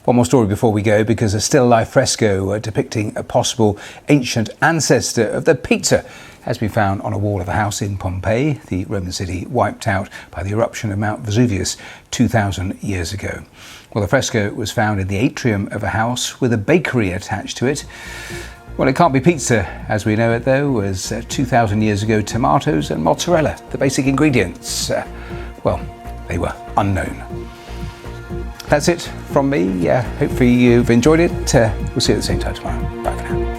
One more story before we go, because a still life fresco depicting a possible ancient ancestor of the pizza has been found on a wall of a house in Pompeii, the Roman city wiped out by the eruption of Mount Vesuvius 2,000 years ago. Well, the fresco was found in the atrium of a house with a bakery attached to it. Well, it can't be pizza as we know it, though, as 2,000 years ago tomatoes and mozzarella, the basic ingredients, well, they were unknown. That's it from me. Hopefully you've enjoyed it. We'll see you at the same time tomorrow. Bye for now.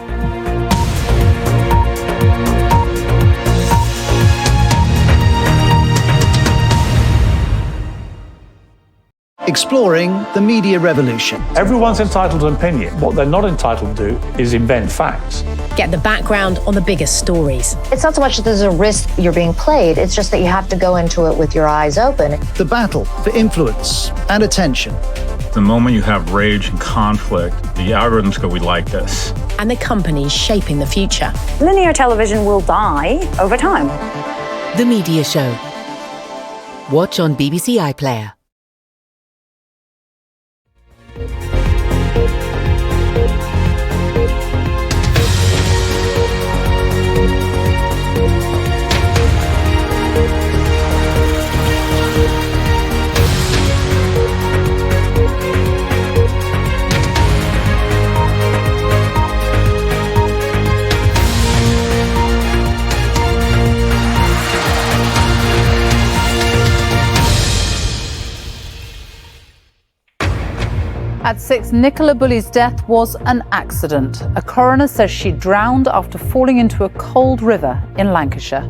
Exploring the media revolution. Everyone's entitled to an opinion. What they're not entitled to do is invent facts. Get the background on the biggest stories. It's not so much that there's a risk you're being played, it's just that you have to go into it with your eyes open. The battle for influence and attention. The moment you have rage and conflict, the algorithms go, we like this. And the companies shaping the future. Linear television will die over time. The Media Show. Watch on BBC iPlayer. At 6, Nicola Bulley's death was an accident. A coroner says she drowned after falling into a cold river in Lancashire.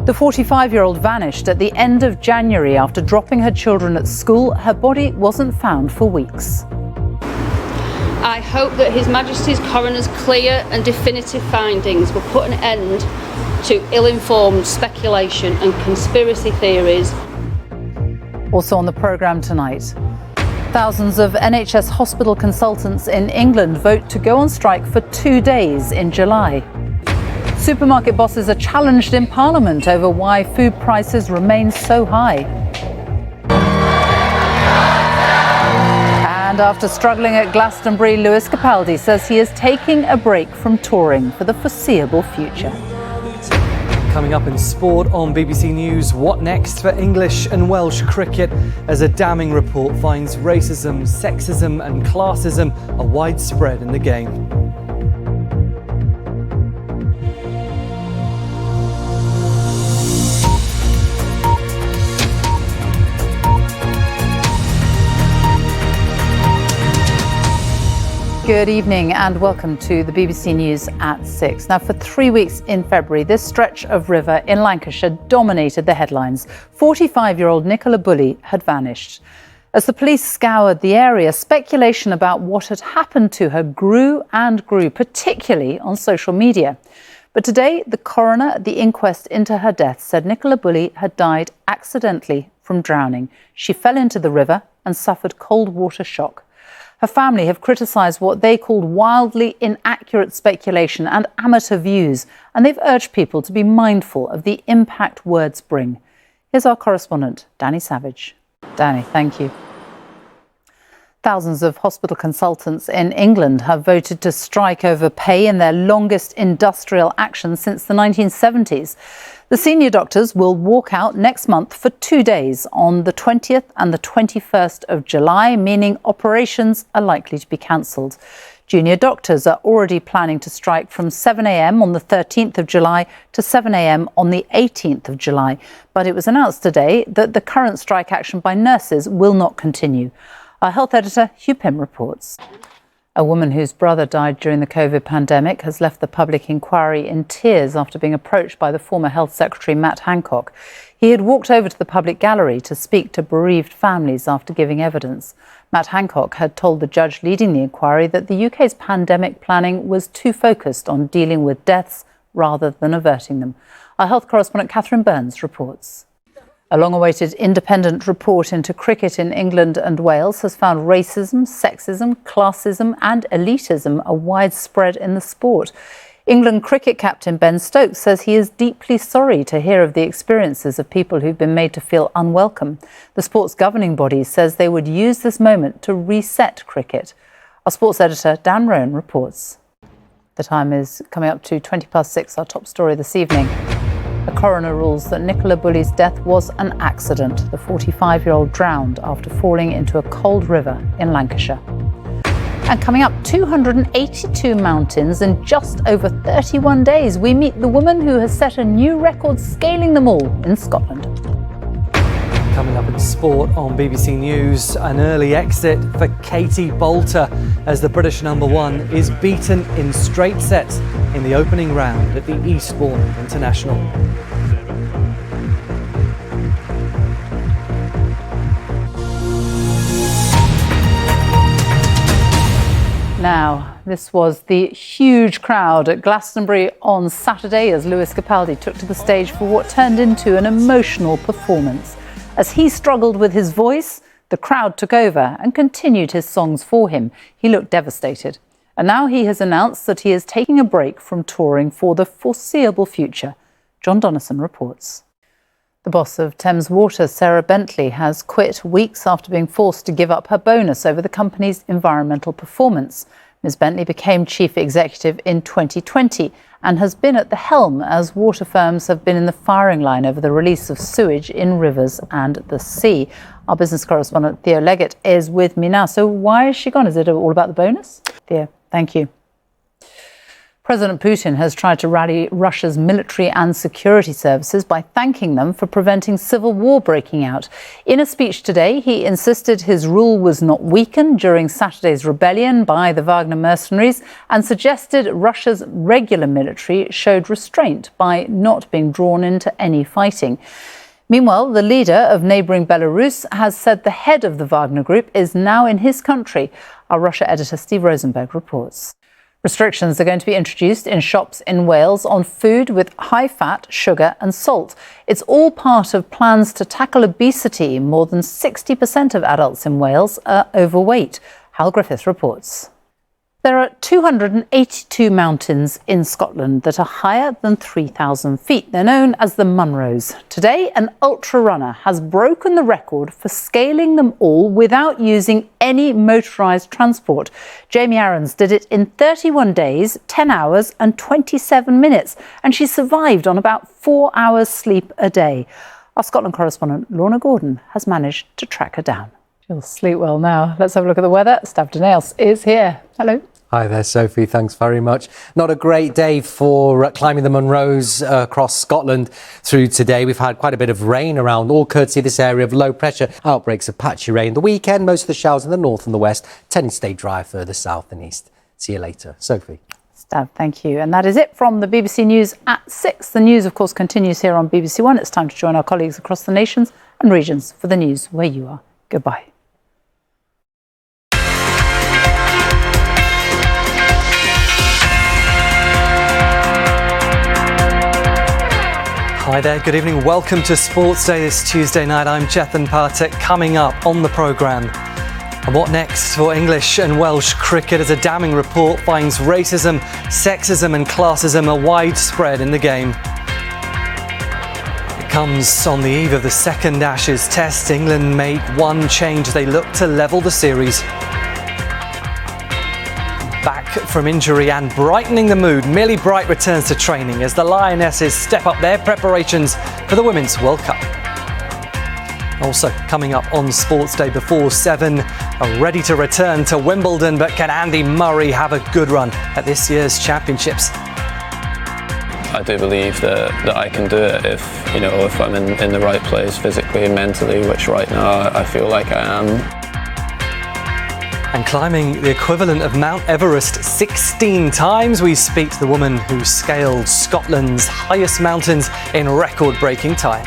The 45-year-old vanished at the end of January after dropping her children at school. Her body wasn't found for weeks. I hope that His Majesty's coroner's clear and definitive findings will put an end to ill-informed speculation and conspiracy theories. Also on the programme tonight, thousands of NHS hospital consultants in England vote to go on strike for 2 days in July. Supermarket bosses are challenged in Parliament over why food prices remain so high. And after struggling at Glastonbury, Lewis Capaldi says he is taking a break from touring for the foreseeable future. Coming up in sport on BBC News, what next for English and Welsh cricket as a damning report finds racism, sexism and classism are widespread in the game. Good evening and welcome to the BBC News at 6. Now, for 3 weeks in February, this stretch of river in Lancashire dominated the headlines. 45-year-old Nicola Bulley had vanished. As the police scoured the area, speculation about what had happened to her grew and grew, particularly on social media. But today, the coroner at the inquest into her death said Nicola Bulley had died accidentally from drowning. She fell into the river and suffered cold water shock. Her family have criticised what they called wildly inaccurate speculation and amateur views, and they've urged people to be mindful of the impact words bring. Here's our correspondent, Danny Savage. Danny, thank you. Thousands of hospital consultants in England have voted to strike over pay in their longest industrial action since the 1970s. The senior doctors will walk out next month for 2 days on the 20th and the 21st of July, meaning operations are likely to be cancelled. Junior doctors are already planning to strike from 7 a.m. on the 13th of July to 7 a.m. on the 18th of July. But it was announced today that the current strike action by nurses will not continue. Our health editor, Hugh Pym, reports. A woman whose brother died during the COVID pandemic has left the public inquiry in tears after being approached by the former Health Secretary Matt Hancock. He had walked over to the public gallery to speak to bereaved families after giving evidence. Matt Hancock had told the judge leading the inquiry that the UK's pandemic planning was too focused on dealing with deaths rather than averting them. Our health correspondent Catherine Burns reports. A long-awaited independent report into cricket in England and Wales has found racism, sexism, classism and elitism are widespread in the sport. England cricket captain Ben Stokes says he is deeply sorry to hear of the experiences of people who've been made to feel unwelcome. The sport's governing body says they would use this moment to reset cricket. Our sports editor Dan Rowan reports. The time is coming up to 6:20, our top story this evening. A coroner rules that Nicola Bulley's death was an accident. The 45-year-old drowned after falling into a cold river in Lancashire. And coming up, 282 mountains in just over 31 days. We meet the woman who has set a new record scaling them all in Scotland. Coming up in sport on BBC News, an early exit for Katie Boulter as the British #1 is beaten in straight sets in the opening round at the Eastbourne International. Now, this was the huge crowd at Glastonbury on Saturday as Lewis Capaldi took to the stage for what turned into an emotional performance. As he struggled with his voice, the crowd took over and continued his songs for him. He looked devastated. And now he has announced that he is taking a break from touring for the foreseeable future. John Donnison reports. The boss of Thames Water, Sarah Bentley, has quit weeks after being forced to give up her bonus over the company's environmental performance. Ms Bentley became chief executive in 2020 and has been at the helm as water firms have been in the firing line over the release of sewage in rivers and the sea. Our business correspondent Theo Leggett is with me now. So why is she gone? Is it all about the bonus? Theo, thank you. President Putin has tried to rally Russia's military and security services by thanking them for preventing civil war breaking out. In a speech today, he insisted his rule was not weakened during Saturday's rebellion by the Wagner mercenaries and suggested Russia's regular military showed restraint by not being drawn into any fighting. Meanwhile, the leader of neighbouring Belarus has said the head of the Wagner group is now in his country. Our Russia editor Steve Rosenberg reports. Restrictions are going to be introduced in shops in Wales on food with high fat, sugar and salt. It's all part of plans to tackle obesity. More than 60% of adults in Wales are overweight. Hal Griffiths reports. There are 282 mountains in Scotland that are higher than 3,000 feet. They're known as the Munros. Today, an ultra runner has broken the record for scaling them all without using any motorised transport. Jamie Aarons did it in 31 days, 10 hours and 27 minutes, and she survived on about 4 hours sleep a day. Our Scotland correspondent Lorna Gordon has managed to track her down. She'll sleep well now. Let's have a look at the weather. Stav Danails is here. Hello. Hi there, Sophie. Thanks very much. Not a great day for climbing the Munros across Scotland through today. We've had quite a bit of rain around, all courtesy of this area of low pressure. Outbreaks of patchy rain. The weekend, most of the showers in the north and the west, tending to stay dry further south and east. See you later. Sophie. Stav, thank you. And that is it from the BBC News at 6. The news, of course, continues here on BBC One. It's time to join our colleagues across the nations and regions for the news where you are. Goodbye. Hi there, good evening. Welcome to Sports Day this Tuesday night. I'm Chethan Partek. Coming up on the programme. And what next for English and Welsh cricket as a damning report finds racism, sexism and classism are widespread in the game. It comes on the eve of the second Ashes test. England make one change as they look to level the series. Back from injury and brightening the mood, Millie Bright returns to training as the Lionesses step up their preparations for the Women's World Cup. Also coming up on Sports Day before 7, are ready to return to Wimbledon, but can Andy Murray have a good run at this year's championships? I do believe that I can do it if I'm in the right place physically and mentally, which right now I feel like I am. And climbing the equivalent of Mount Everest 16 times, we speak to the woman who scaled Scotland's highest mountains in record-breaking time.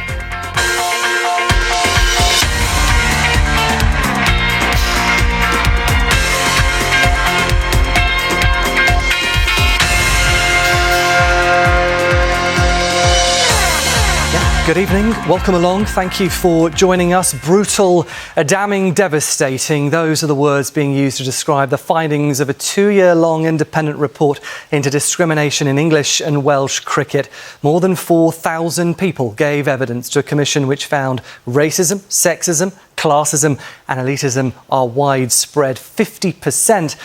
Good evening, welcome along. Thank you for joining us. Brutal, damning, devastating. Those are the words being used to describe the findings of a 2-year-long independent report into discrimination in English and Welsh cricket. More than 4,000 people gave evidence to a commission which found racism, sexism, classism and elitism are widespread. 50%